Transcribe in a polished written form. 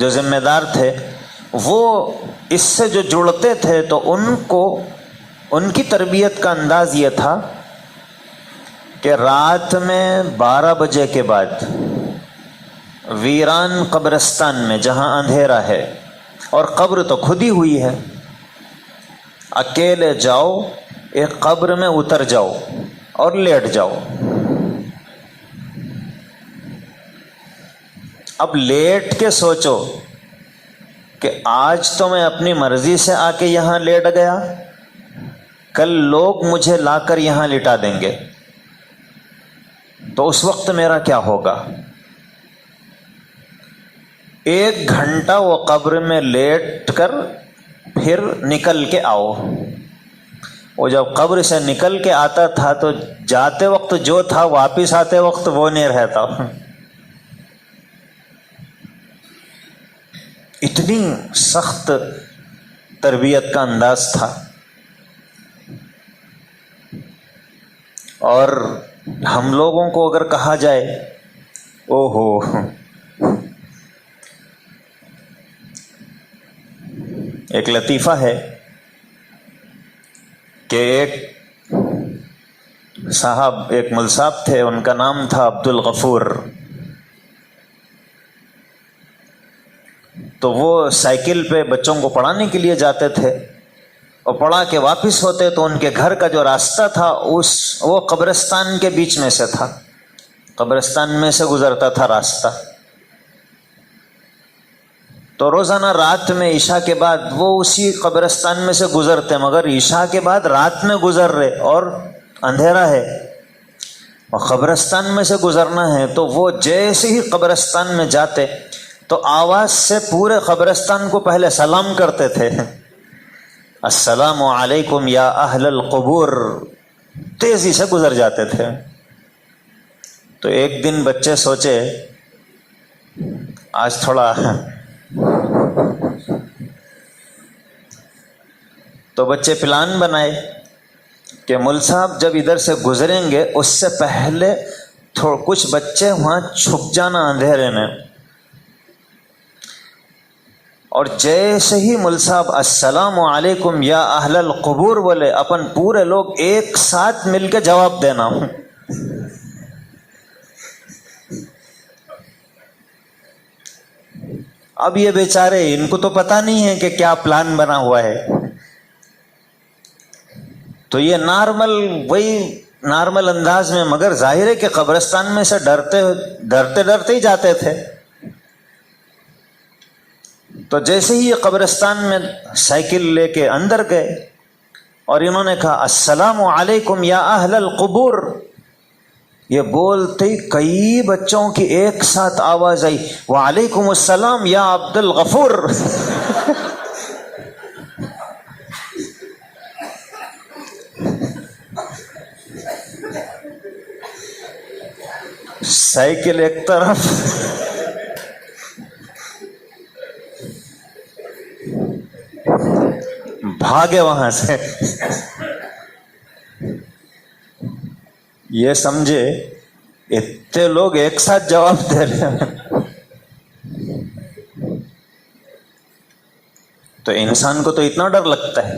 جو ذمہ دار تھے وہ اس سے جو جڑتے تھے تو ان کو ان کی تربیت کا انداز یہ تھا کہ رات میں 12 بجے کے بعد ویران قبرستان میں جہاں اندھیرا ہے اور قبر تو کھدی ہوئی ہے، اکیلے جاؤ، ایک قبر میں اتر جاؤ اور لیٹ جاؤ۔ اب لیٹ کے سوچو کہ آج تو میں اپنی مرضی سے آ کے یہاں لیٹ گیا، کل لوگ مجھے لا کر یہاں لٹا دیں گے، تو اس وقت میرا کیا ہوگا؟ 1 گھنٹہ وہ قبر میں لیٹ کر پھر نکل کے آؤ۔ وہ جب قبر سے نکل کے آتا تھا تو جاتے وقت جو تھا واپس آتے وقت وہ نہیں رہتا۔ اتنی سخت تربیت کا انداز تھا۔ اور ہم لوگوں کو اگر کہا جائے او ہو، ایک لطیفہ ہے کہ ایک صاحب، ایک مول صاحب تھے، ان کا نام تھا عبد الغفور۔ تو وہ سائیکل پہ بچوں کو پڑھانے کے لیے جاتے تھے اور پڑھا کے واپس ہوتے تو ان کے گھر کا جو راستہ تھا وہ قبرستان کے بیچ میں سے تھا، قبرستان میں سے گزرتا تھا راستہ۔ تو روزانہ رات میں عشاء کے بعد وہ اسی قبرستان میں سے گزرتے، مگر عشاء کے بعد رات میں گزر رہے اور اندھیرا ہے اور قبرستان میں سے گزرنا ہے، تو وہ جیسے ہی قبرستان میں جاتے تو آواز سے پورے قبرستان کو پہلے سلام کرتے تھے، السلام علیکم یا اہل القبور، تیزی سے گزر جاتے تھے۔ تو ایک دن بچے سوچے آج تھوڑا، تو بچے پلان بنائے کہ مول صاحب جب ادھر سے گزریں گے اس سے پہلے کچھ بچے وہاں چھپ جانا اندھیرے میں، اور جیسے ہی مول صاحب السلام علیکم یا اہل القبور بولے، اپن پورے لوگ ایک ساتھ مل کے جواب دینا۔ اب یہ بیچارے، ان کو تو پتہ نہیں ہے کہ کیا پلان بنا ہوا ہے، تو یہ نارمل انداز میں، مگر ظاہر ہے کہ قبرستان میں سے ڈرتے ہی جاتے تھے۔ تو جیسے ہی یہ قبرستان میں سائیکل لے کے اندر گئے اور انہوں نے کہا السلام علیکم یا اہل القبور، یہ بولتے ہی کئی بچوں کی ایک ساتھ آواز آئی وعلیکم السلام یا عبد الغفور۔ سائیکل ایک طرف، بھاگے وہاں سے۔ یہ سمجھے اتنے لوگ ایک ساتھ جواب دے رہے ہیں، تو انسان کو تو اتنا ڈر لگتا ہے۔